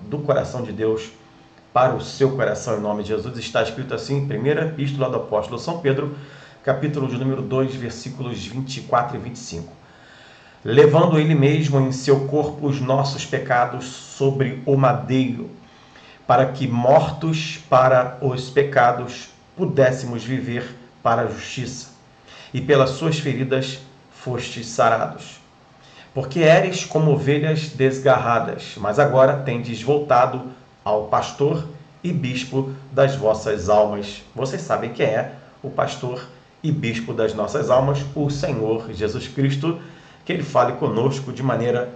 do coração de Deus para o seu coração em nome de Jesus. Está escrito assim, primeira epístola do apóstolo São Pedro, capítulo de número 2, versículos 24 e 25. Levando ele mesmo em seu corpo os nossos pecados sobre o madeiro, para que, mortos para os pecados, pudéssemos viver para a justiça. E pelas suas feridas fostes sarados. Porque eres como ovelhas desgarradas, mas agora tendes voltado ao pastor e bispo das vossas almas. Vocês sabem quem é o pastor e bispo das nossas almas, o Senhor Jesus Cristo, que Ele fale conosco de maneira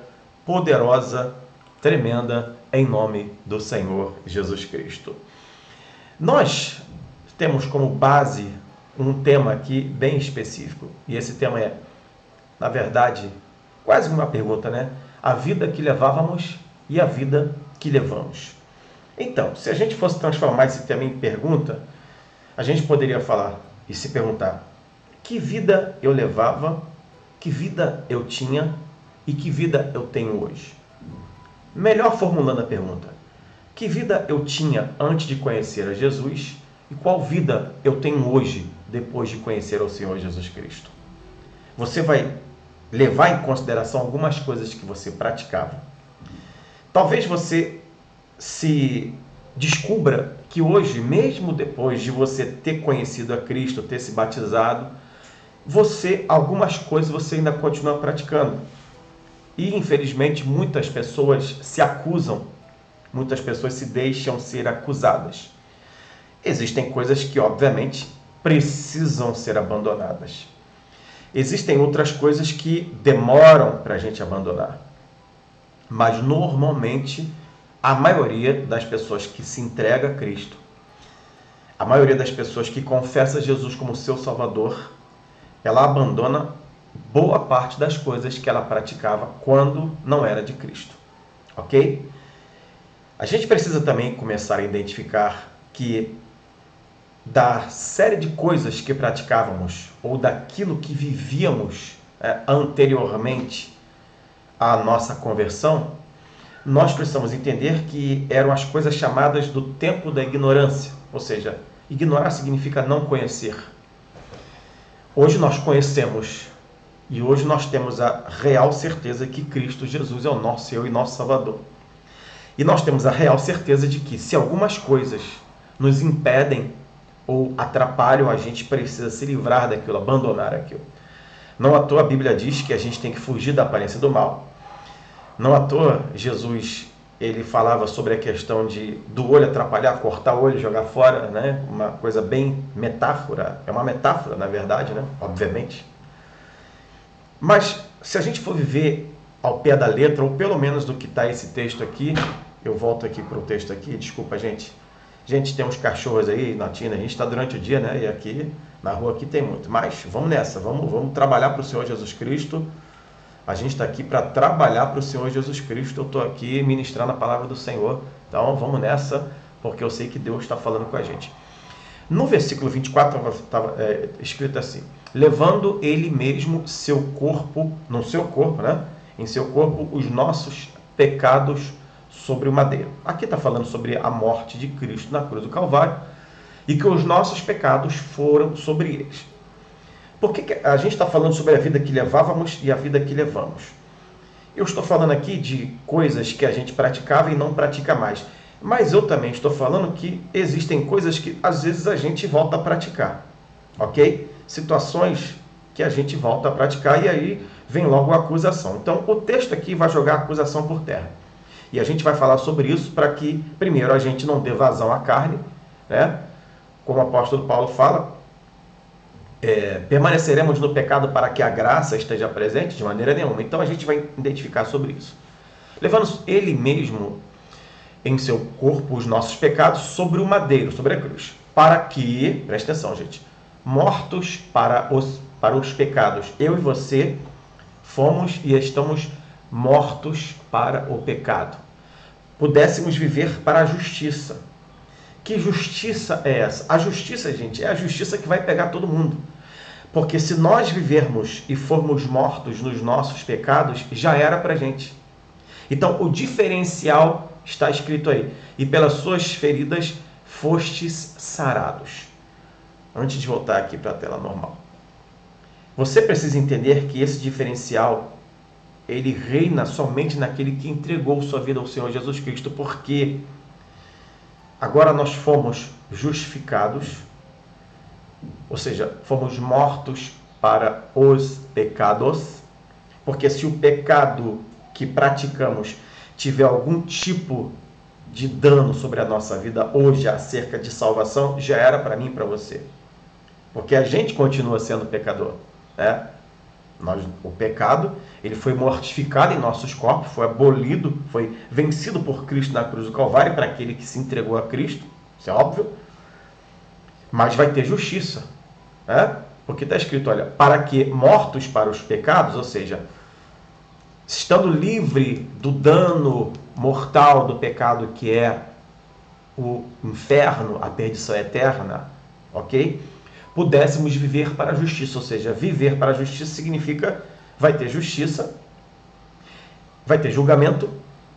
poderosa, tremenda, em nome do Senhor Jesus Cristo. Nós temos como base um tema aqui bem específico, e esse tema é, na verdade, quase uma pergunta, né? A vida que levávamos e a vida que levamos. Então, se a gente fosse transformar esse tema em pergunta, a gente poderia falar e se perguntar: que vida eu levava, que vida eu tinha e que vida eu tenho hoje? Melhor formulando a pergunta: que vida eu tinha antes de conhecer a Jesus e qual vida eu tenho hoje depois de conhecer ao Senhor Jesus Cristo? Você vai levar em consideração algumas coisas que você praticava. Talvez você se descubra que hoje, mesmo depois de você ter conhecido a Cristo, ter se batizado, algumas coisas você ainda continua praticando. E, infelizmente, muitas pessoas se acusam, muitas pessoas se deixam ser acusadas. Existem coisas que, obviamente, precisam ser abandonadas. Existem outras coisas que demoram para a gente abandonar. Mas, normalmente, a maioria das pessoas que se entrega a Cristo, a maioria das pessoas que confessa Jesus como seu Salvador, ela abandona boa parte das coisas que ela praticava quando não era de Cristo. Ok? A gente precisa também começar a identificar que da série de coisas que praticávamos ou daquilo que vivíamos anteriormente à nossa conversão, nós precisamos entender que eram as coisas chamadas do tempo da ignorância. Ou seja, ignorar significa não conhecer. Hoje nós conhecemos e hoje nós temos a real certeza que Cristo Jesus é o nosso Senhor e nosso Salvador. E nós temos a real certeza de que se algumas coisas nos impedem ou atrapalham, a gente precisa se livrar daquilo, abandonar aquilo. Não à toa a Bíblia diz que a gente tem que fugir da aparência do mal. Não à toa Jesus ele falava sobre a questão do olho atrapalhar, cortar o olho e jogar fora, né? Uma coisa bem metáfora, é uma metáfora na verdade, né? Obviamente. Mas se a gente for viver ao pé da letra, ou pelo menos do que está esse texto aqui, eu volto aqui para o texto aqui, desculpa gente. Gente, tem uns cachorros aí na tina, a gente está durante o dia, né? E aqui, na rua aqui tem muito. Mas vamos nessa, vamos trabalhar para o Senhor Jesus Cristo. A gente está aqui para trabalhar para o Senhor Jesus Cristo. Eu estou aqui ministrando a palavra do Senhor. Então vamos nessa, porque eu sei que Deus está falando com a gente. No versículo 24 estava escrito assim: levando ele mesmo seu corpo, no seu corpo, né? Em seu corpo, os nossos pecados sobre o madeiro. Aqui está falando sobre a morte de Cristo na cruz do Calvário e que os nossos pecados foram sobre eles. Por que a gente está falando sobre a vida que levávamos e a vida que levamos? Eu estou falando aqui de coisas que a gente praticava e não pratica mais. Mas eu também estou falando que existem coisas que às vezes a gente volta a praticar. Ok? Situações que a gente volta a praticar e aí vem logo a acusação. Então o texto aqui vai jogar a acusação por terra. E a gente vai falar sobre isso para que, primeiro, a gente não dê vazão à carne, né? Como o apóstolo Paulo fala, permaneceremos no pecado para que a graça esteja presente? De maneira nenhuma. Então a gente vai identificar sobre isso. Levando ele mesmo em seu corpo os nossos pecados sobre o madeiro, sobre a cruz. Para que, presta atenção gente, mortos para os pecados. Eu e você fomos e estamos mortos para o pecado. Pudéssemos viver para a justiça. Que justiça é essa? A justiça, gente, é a justiça que vai pegar todo mundo. Porque se nós vivermos e formos mortos nos nossos pecados, já era para a gente. Então, o diferencial está escrito aí, e pelas suas feridas fostes sarados. Antes de voltar aqui para a tela normal. Você precisa entender que esse diferencial, ele reina somente naquele que entregou sua vida ao Senhor Jesus Cristo, porque agora nós fomos justificados, ou seja, fomos mortos para os pecados, porque se o pecado que praticamos tiver algum tipo de dano sobre a nossa vida hoje acerca de salvação, já era para mim e para você. Porque a gente continua sendo pecador, né? O pecado, ele foi mortificado em nossos corpos, foi abolido, foi vencido por Cristo na cruz do Calvário para aquele que se entregou a Cristo, isso é óbvio. Mas vai ter justiça, né? Porque está escrito, olha, para que mortos para os pecados, ou seja, estando livre do dano mortal do pecado que é o inferno, a perdição eterna, ok? Pudéssemos viver para a justiça, ou seja, viver para a justiça significa vai ter justiça, vai ter julgamento,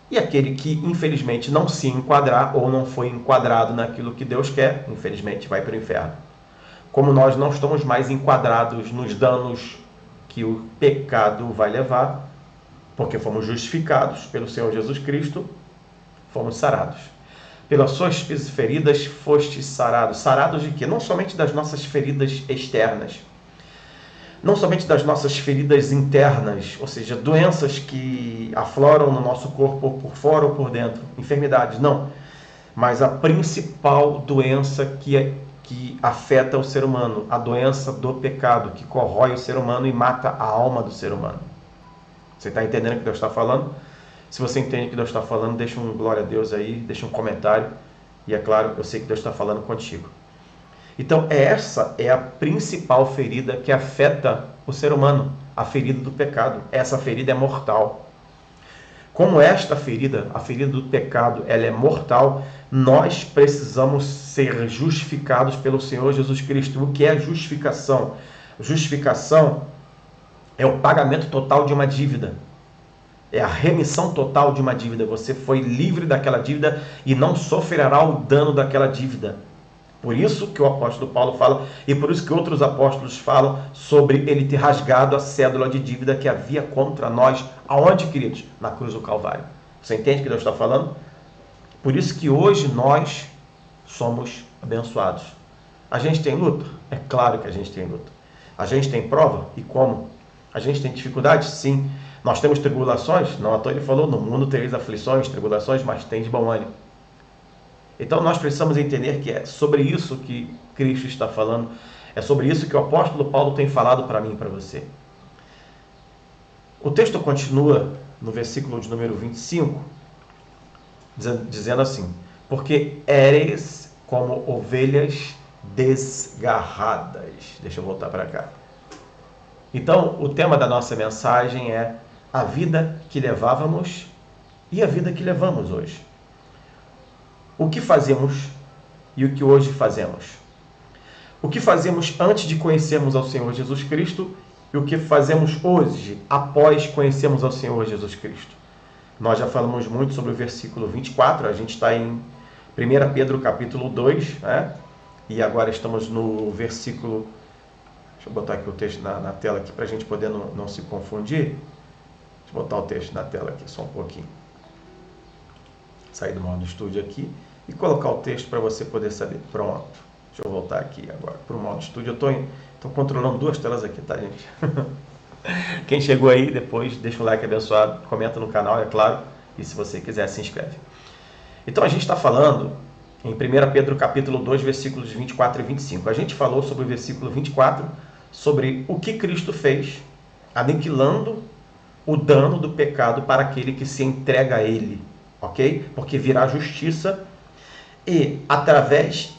e aquele que infelizmente não se enquadrar ou não foi enquadrado naquilo que Deus quer, infelizmente vai para o inferno. Como nós não estamos mais enquadrados nos danos que o pecado vai levar, porque fomos justificados pelo Senhor Jesus Cristo, fomos sarados. Pelas suas feridas fostes sarados. Sarados de quê? Não somente das nossas feridas externas, não somente das nossas feridas internas, ou seja, doenças que afloram no nosso corpo por fora ou por dentro, enfermidades, não. Mas a principal doença que afeta o ser humano, a doença do pecado, que corrói o ser humano e mata a alma do ser humano. Você está entendendo o que Deus está falando? Se você entende o que Deus está falando, deixa um glória a Deus aí, deixa um comentário. E é claro, eu sei que Deus está falando contigo. Então, essa é a principal ferida que afeta o ser humano, a ferida do pecado. Essa ferida é mortal. Como esta ferida, a ferida do pecado, ela é mortal, nós precisamos ser justificados pelo Senhor Jesus Cristo. O que é justificação? Justificação é o pagamento total de uma dívida. É a remissão total de uma dívida. Você foi livre daquela dívida e não sofrerá o dano daquela dívida. Por isso que o apóstolo Paulo fala, e por isso que outros apóstolos falam sobre ele ter rasgado a cédula de dívida que havia contra nós. Aonde, queridos? Na cruz do Calvário. Você entende o que Deus está falando? Por isso que hoje nós somos abençoados. A gente tem luta? É claro que a gente tem luta. A gente tem prova? E como? A gente tem dificuldades? Sim. Nós temos tribulações? Não à toa ele falou, no mundo tereis aflições, tribulações, mas tem de bom ânimo. Então nós precisamos entender que é sobre isso que Cristo está falando, é sobre isso que o apóstolo Paulo tem falado para mim e para você. O texto continua no versículo de número 25, dizendo assim, porque éreis como ovelhas desgarradas. Deixa eu voltar para cá. Então, o tema da nossa mensagem é a vida que levávamos e a vida que levamos hoje. O que fazemos e o que hoje fazemos. O que fazemos antes de conhecermos ao Senhor Jesus Cristo e o que fazemos hoje após conhecermos ao Senhor Jesus Cristo. Nós já falamos muito sobre o versículo 24, a gente está em 1 Pedro capítulo 2, né? E agora estamos no versículo... Deixa eu botar aqui o texto na tela aqui para a gente poder não se confundir. Deixa eu botar o texto na tela aqui só um pouquinho. Sair do modo estúdio aqui e colocar o texto para você poder saber. Pronto. Deixa eu voltar aqui agora para o modo estúdio. Eu estou controlando duas telas aqui, tá, gente? Quem chegou aí, depois deixa um like abençoado, comenta no canal, é claro, e se você quiser, se inscreve. Então a gente está falando em 1 Pedro capítulo 2, versículos 24 e 25. A gente falou sobre o versículo 24, sobre o que Cristo fez, aniquilando o dano do pecado para aquele que se entrega a Ele, ok? Porque virá justiça e através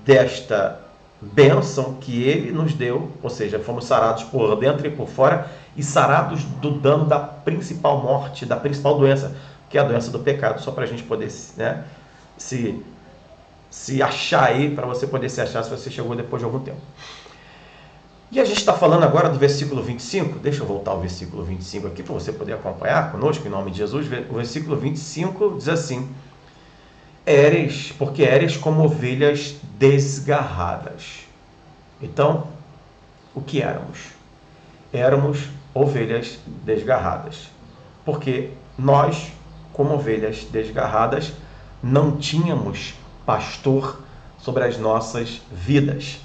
desta bênção que Ele nos deu, ou seja, fomos sarados por dentro e por fora e sarados do dano da principal morte, da principal doença, que é a doença do pecado, só para a gente poder, né, se achar aí, para você poder se achar se você chegou depois de algum tempo. E a gente está falando agora do versículo 25, deixa eu voltar ao versículo 25 aqui para você poder acompanhar conosco, em nome de Jesus. O versículo 25 diz assim, Éreis, porque éreis como ovelhas desgarradas. Então, o que éramos? Éramos ovelhas desgarradas. Porque nós, como ovelhas desgarradas, não tínhamos pastor sobre as nossas vidas.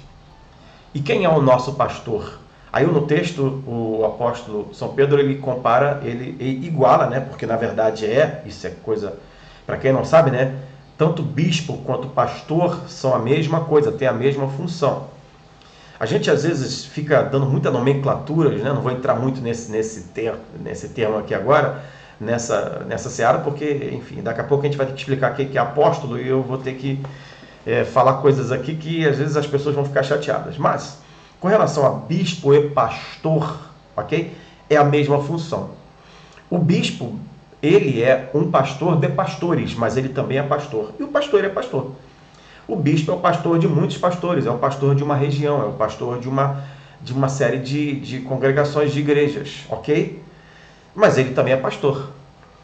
E quem é o nosso pastor? Aí no texto, o apóstolo São Pedro, ele compara, ele iguala, né? Porque na verdade isso é coisa, para quem não sabe, né? Tanto bispo quanto pastor são a mesma coisa, têm a mesma função. A gente às vezes fica dando muita nomenclatura, né? Não vou entrar muito nesse termo aqui agora, nessa seara, porque, enfim, daqui a pouco a gente vai ter que explicar o que é apóstolo e eu vou ter que falar coisas aqui que às vezes as pessoas vão ficar chateadas. Mas, com relação a bispo e pastor, ok? É a mesma função. O bispo, ele é um pastor de pastores, mas ele também é pastor. E o pastor é pastor. O bispo é o pastor de muitos pastores, é o pastor de uma região, é o pastor de uma série de congregações, de igrejas, ok? Mas ele também é pastor.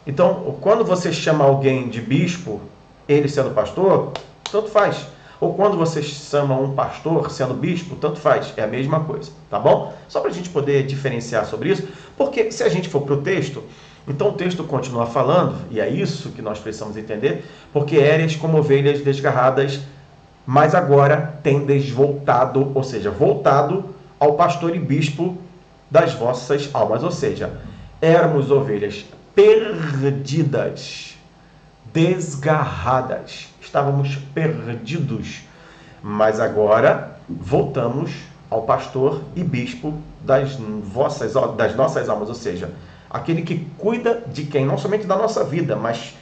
Então, quando você chama alguém de bispo, ele sendo pastor, tanto faz. Ou quando você chama um pastor sendo bispo, tanto faz. É a mesma coisa, tá bom? Só para a gente poder diferenciar sobre isso, porque se a gente for para o texto, então o texto continua falando, e é isso que nós precisamos entender, porque éreis como ovelhas desgarradas, mas agora tendes voltado, ou seja, voltado ao pastor e bispo das vossas almas. Ou seja, éramos ovelhas perdidas, desgarradas, estávamos perdidos, mas agora voltamos ao pastor e bispo das nossas almas, ou seja, aquele que cuida de quem? Não somente da nossa vida, mas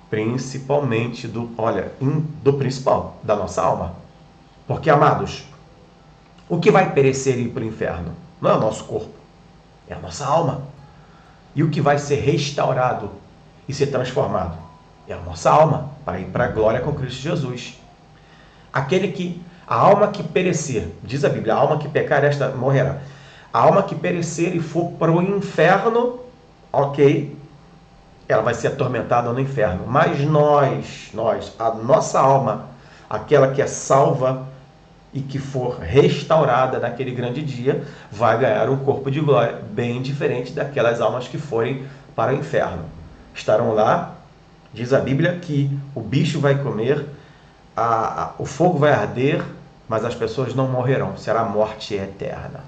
principalmente do principal, da nossa alma. Porque, amados, o que vai perecer e ir para o inferno não é o nosso corpo, é a nossa alma. E o que vai ser restaurado e ser transformado é a nossa alma, para ir para a glória com Cristo Jesus. A alma que perecer, diz a Bíblia, a alma que pecar, esta morrerá. A alma que perecer e for para o inferno, ok, ela vai ser atormentada no inferno. Mas a nossa alma, aquela que é salva e que for restaurada naquele grande dia, vai ganhar um corpo de glória, bem diferente daquelas almas que forem para o inferno. Estarão lá, diz a Bíblia, que o bicho vai comer, o fogo vai arder, mas as pessoas não morrerão, será morte eterna.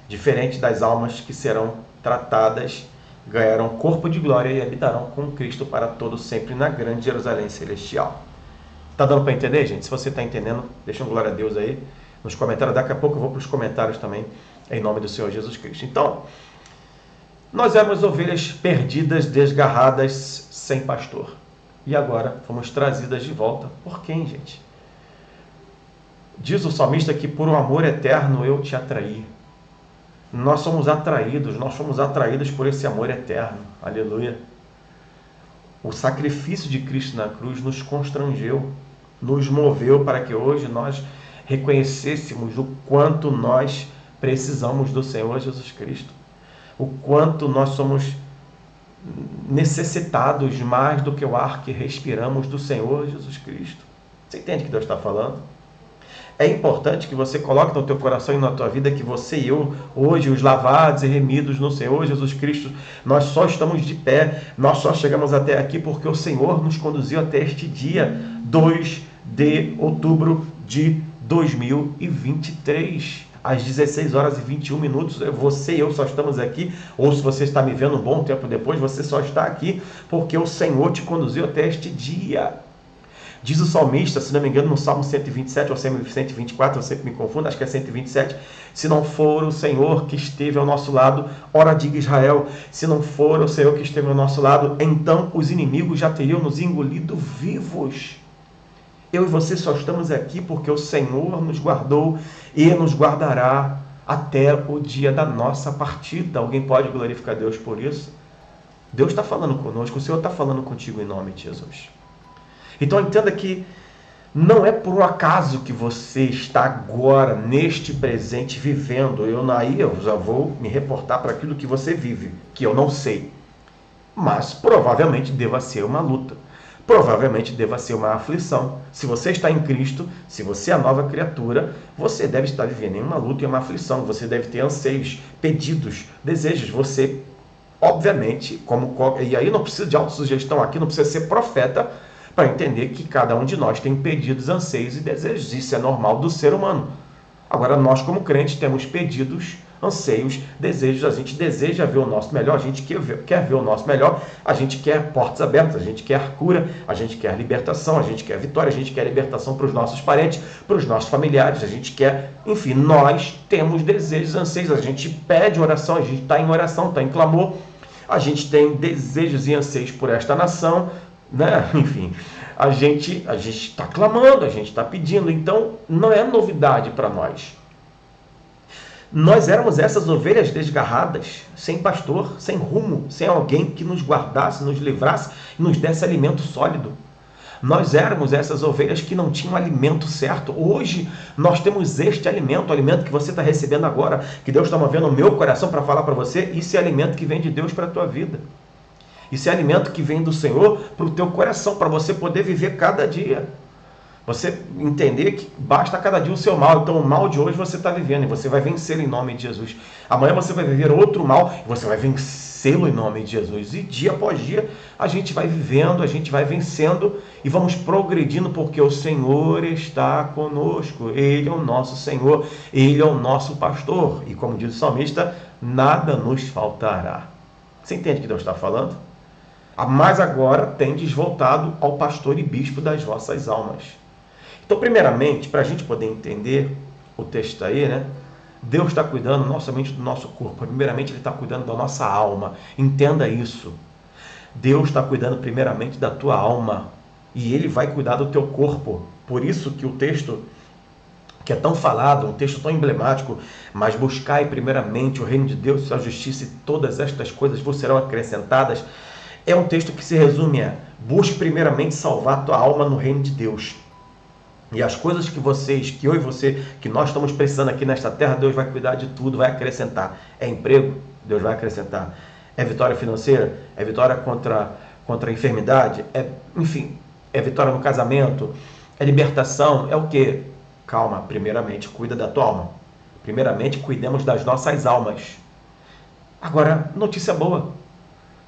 Diferente das almas que serão tratadas, ganharão corpo de glória e habitarão com Cristo para todo sempre na grande Jerusalém celestial. Tá dando para entender, gente? Se você está entendendo, deixa um glória a Deus aí nos comentários. Daqui a pouco eu vou para os comentários também, em nome do Senhor Jesus Cristo. Então, nós éramos ovelhas perdidas, desgarradas, sem pastor. E agora fomos trazidas de volta. Por quem, gente? Diz o salmista que por um amor eterno eu te atraí. Nós somos atraídos por esse amor eterno. Aleluia. O sacrifício de Cristo na cruz nos constrangeu, nos moveu para que hoje nós reconhecêssemos o quanto nós precisamos do Senhor Jesus Cristo. O quanto nós somos necessitados mais do que o ar que respiramos do Senhor Jesus Cristo. Você entende o que Deus está falando? É importante que você coloque no teu coração e na tua vida que você e eu, hoje, os lavados e remidos no Senhor Jesus Cristo, nós só estamos de pé, nós só chegamos até aqui porque o Senhor nos conduziu até este dia 2 de outubro de 2023. Às 16 horas e 21 minutos, você e eu só estamos aqui, ou se você está me vendo um bom tempo depois, você só está aqui porque o Senhor te conduziu até este dia. Diz o salmista, se não me engano, no Salmo 127 ou 124, eu sempre me confundo, acho que é 127, se não for o Senhor que esteve ao nosso lado, ora diga Israel, se não for o Senhor que esteve ao nosso lado, então os inimigos já teriam nos engolido vivos. Eu e você só estamos aqui porque o Senhor nos guardou e nos guardará até o dia da nossa partida. Alguém pode glorificar Deus por isso? Deus está falando conosco, o Senhor está falando contigo em nome de Jesus. Então entenda que não é por um acaso que você está agora, neste presente, vivendo. Eu já vou me reportar para aquilo que você vive, que eu não sei. Mas provavelmente deva ser uma luta. provavelmente deva ser uma aflição. Se você está em Cristo, se você é a nova criatura, você deve estar vivendo em uma luta e uma aflição. Você deve ter anseios, pedidos, desejos. Você, obviamente, e aí não precisa de autossugestão aqui, não precisa ser profeta para entender que cada um de nós tem pedidos, anseios e desejos. Isso é normal do ser humano. Agora, nós como crentes temos pedidos, anseios, desejos. A gente deseja ver o nosso melhor, a gente quer ver o nosso melhor, a gente quer portas abertas, a gente quer cura, a gente quer libertação, a gente quer vitória, a gente quer libertação para os nossos parentes, para os nossos familiares, a gente quer, enfim, nós temos desejos, anseios, a gente pede oração, a gente está em oração, está em clamor, a gente tem desejos e anseios por esta nação, né? Enfim, a gente está clamando, a gente está pedindo, então não é novidade para nós. Nós éramos essas ovelhas desgarradas, sem pastor, sem rumo, sem alguém que nos guardasse, nos livrasse e nos desse alimento sólido. Nós éramos essas ovelhas que não tinham alimento certo. Hoje nós temos este alimento, o alimento que você está recebendo agora, que Deus está movendo no meu coração para falar para você. Isso é alimento que vem de Deus para a tua vida. Isso é alimento que vem do Senhor para o teu coração, para você poder viver cada dia. Você entender que basta cada dia o seu mal. Então o mal de hoje você está vivendo e você vai vencê-lo em nome de Jesus. Amanhã você vai viver outro mal e você vai vencê-lo em nome de Jesus. E dia após dia a gente vai vivendo, a gente vai vencendo e vamos progredindo porque o Senhor está conosco. Ele é o nosso Senhor, Ele é o nosso pastor. E como diz o salmista, nada nos faltará. Você entende o que Deus está falando? Mas agora tendes voltado ao pastor e bispo das vossas almas. Então, primeiramente, para a gente poder entender o texto aí, né? Deus está cuidando não somente do nosso corpo, primeiramente Ele está cuidando da nossa alma. Entenda isso. Deus está cuidando primeiramente da tua alma e Ele vai cuidar do teu corpo. Por isso que o texto que é tão falado, um texto tão emblemático, mas buscai primeiramente o reino de Deus, sua justiça e todas estas coisas vos serão acrescentadas. É um texto que se resume a: busque primeiramente salvar a tua alma no reino de Deus. E as coisas que vocês, que eu e você, que nós estamos precisando aqui nesta terra, Deus vai cuidar de tudo, vai acrescentar. É emprego? Deus vai acrescentar. É vitória financeira? É vitória contra a enfermidade? Enfim, é vitória no casamento? É libertação? É o quê? Calma, primeiramente cuida da tua alma. Primeiramente cuidemos das nossas almas. Agora, notícia boa.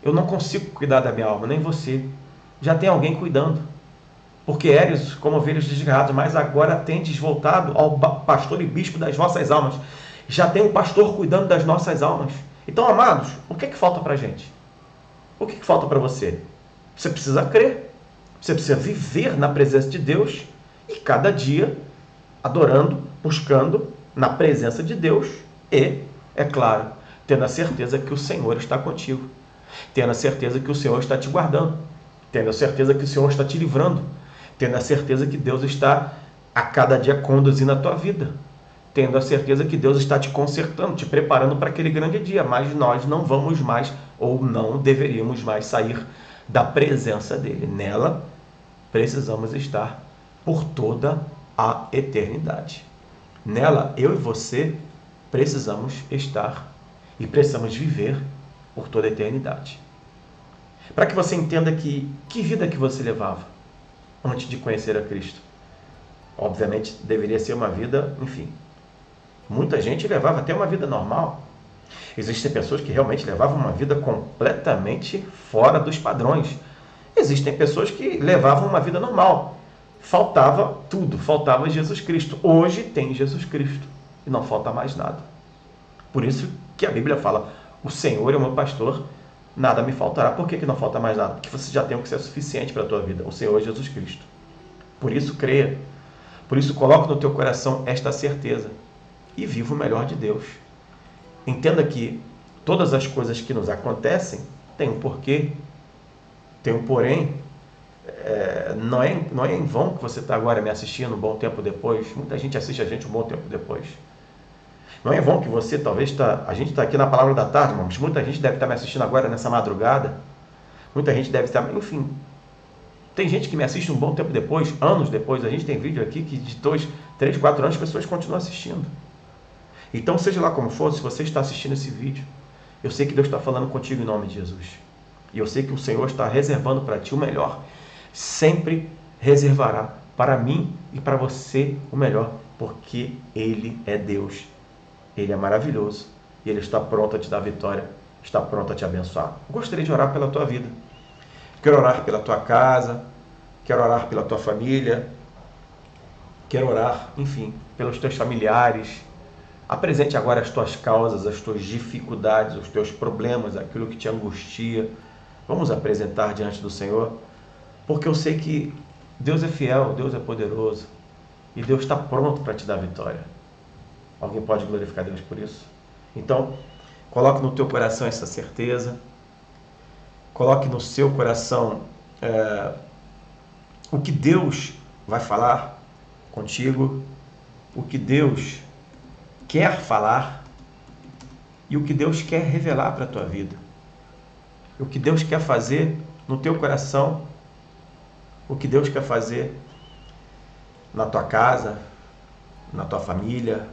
Eu não consigo cuidar da minha alma, nem você. Já tem alguém cuidando. Porque eres como ovelhas desgarradas, mas agora tendes voltado ao pastor e bispo das vossas almas. Já tem um pastor cuidando das nossas almas. Então, amados, o que falta para a gente? O que falta para você? Você precisa crer. Você precisa viver na presença de Deus e cada dia adorando, buscando na presença de Deus e, é claro, tendo a certeza que o Senhor está contigo. Tendo a certeza que o Senhor está te guardando. Tendo a certeza que o Senhor está te livrando. Tendo a certeza que Deus está a cada dia conduzindo a tua vida. Tendo a certeza que Deus está te consertando, te preparando para aquele grande dia. Mas nós não vamos mais, ou não deveríamos mais sair da presença dele. Nela, precisamos estar por toda a eternidade. Nela, eu e você precisamos estar e precisamos viver por toda a eternidade. Para que você entenda que vida que você levava antes de conhecer a Cristo. Obviamente, deveria ser uma vida, enfim. Muita gente levava até uma vida normal. Existem pessoas que realmente levavam uma vida completamente fora dos padrões. Existem pessoas que levavam uma vida normal. Faltava tudo, faltava Jesus Cristo. Hoje tem Jesus Cristo e não falta mais nada. Por isso que a Bíblia fala: o Senhor é o meu pastor, nada me faltará. Por que não falta mais nada? Porque você já tem o que é suficiente para a tua vida, o Senhor Jesus Cristo. Por isso creia, por isso coloque no teu coração esta certeza e viva o melhor de Deus. Entenda que todas as coisas que nos acontecem têm um porquê, tem um porém. Não é em vão que você está agora me assistindo um bom tempo depois. Muita gente assiste a gente um bom tempo depois. Não é em vão que você talvez a gente está aqui na Palavra da Tarde, mas muita gente deve estar me assistindo agora nessa madrugada. Muita gente deve estar, enfim. Tem gente que me assiste um bom tempo depois, anos depois. A gente tem vídeo aqui que de 2, 3, 4 anos as pessoas continuam assistindo. Então, seja lá como for, se você está assistindo esse vídeo, eu sei que Deus está falando contigo em nome de Jesus. E eu sei que o Senhor está reservando para ti o melhor. sempre reservará para mim e para você o melhor, porque Ele é Deus. Ele é maravilhoso e Ele está pronto a te dar vitória, está pronto a te abençoar. Gostaria de orar pela tua vida. Quero orar pela tua casa, quero orar pela tua família, quero orar, enfim, pelos teus familiares. Apresente agora as tuas causas, as tuas dificuldades, os teus problemas, aquilo que te angustia. Vamos apresentar diante do Senhor, porque eu sei que Deus é fiel, Deus é poderoso e Deus está pronto para te dar vitória. Alguém pode glorificar Deus por isso? Então, coloque no teu coração essa certeza, coloque no seu coração o que Deus vai falar contigo, o que Deus quer falar e o que Deus quer revelar para a tua vida. O que Deus quer fazer no teu coração, o que Deus quer fazer na tua casa, na tua família,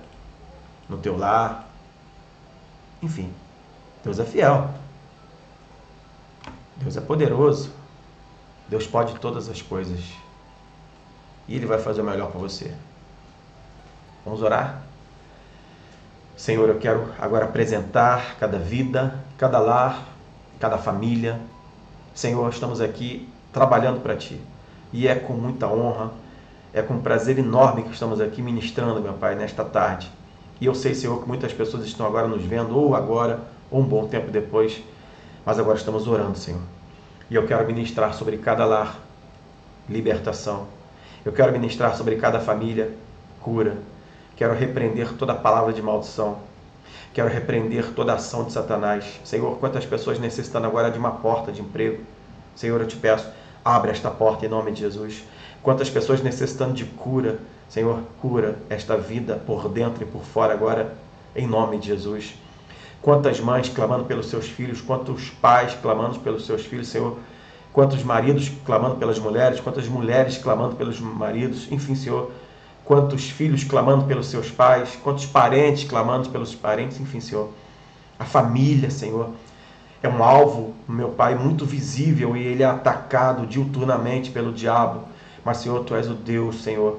no teu lar. Enfim, Deus é fiel. Deus é poderoso. Deus pode todas as coisas. E Ele vai fazer o melhor para você. Vamos orar? Senhor, eu quero agora apresentar cada vida, cada lar, cada família. Senhor, estamos aqui trabalhando para Ti. E é com muita honra, é com prazer enorme que estamos aqui ministrando, meu Pai, nesta tarde. E eu sei, Senhor, que muitas pessoas estão agora nos vendo, ou agora, ou um bom tempo depois, mas agora estamos orando, Senhor. E eu quero ministrar sobre cada lar, libertação. Eu quero ministrar sobre cada família, cura. Quero repreender toda palavra de maldição. Quero repreender toda ação de Satanás. Senhor, quantas pessoas necessitando agora de uma porta de emprego. Senhor, eu te peço, abre esta porta em nome de Jesus. Quantas pessoas necessitando de cura. Senhor, cura esta vida por dentro e por fora agora, em nome de Jesus. Quantas mães clamando pelos seus filhos, quantos pais clamando pelos seus filhos, Senhor. Quantos maridos clamando pelas mulheres, quantas mulheres clamando pelos maridos. Enfim, Senhor, quantos filhos clamando pelos seus pais, quantos parentes clamando pelos parentes. Enfim, Senhor, a família, Senhor, é um alvo, meu Pai, muito visível e ele é atacado diuturnamente pelo diabo. Mas, Senhor, Tu és o Deus, Senhor,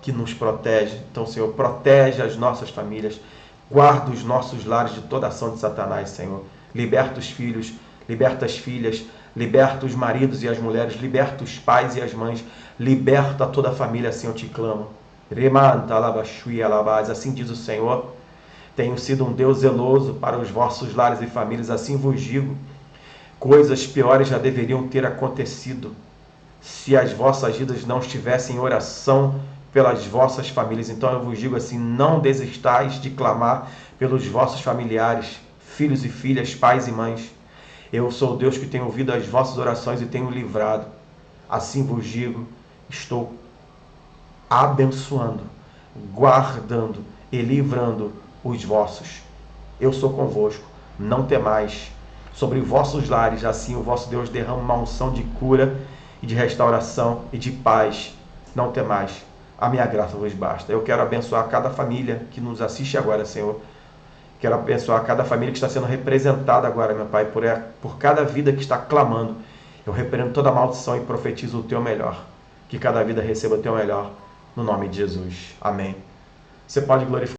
que nos protege. Então, Senhor, protege as nossas famílias, guarda os nossos lares de toda ação de Satanás, Senhor. Liberta os filhos, liberta as filhas, liberta os maridos e as mulheres, liberta os pais e as mães, liberta toda a família, assim eu te clamo. Assim diz o Senhor, tenho sido um Deus zeloso para os vossos lares e famílias, assim vos digo, coisas piores já deveriam ter acontecido, se as vossas vidas não estivessem em oração pelas vossas famílias. Então eu vos digo assim, não desistais de clamar pelos vossos familiares, filhos e filhas, pais e mães. Eu sou o Deus que tenho ouvido as vossas orações e tenho livrado. Assim vos digo, estou abençoando, guardando e livrando os vossos. Eu sou convosco, não temais. Sobre vossos lares, assim o vosso Deus derrama uma unção de cura e de restauração e de paz. Não temais, a minha graça vos basta. Eu quero abençoar cada família que nos assiste agora, Senhor. Quero abençoar cada família que está sendo representada agora, meu Pai, por cada vida que está clamando. Eu repreendo toda maldição e profetizo o Teu melhor. Que cada vida receba o Teu melhor, no nome de Jesus. Amém. Você pode glorificar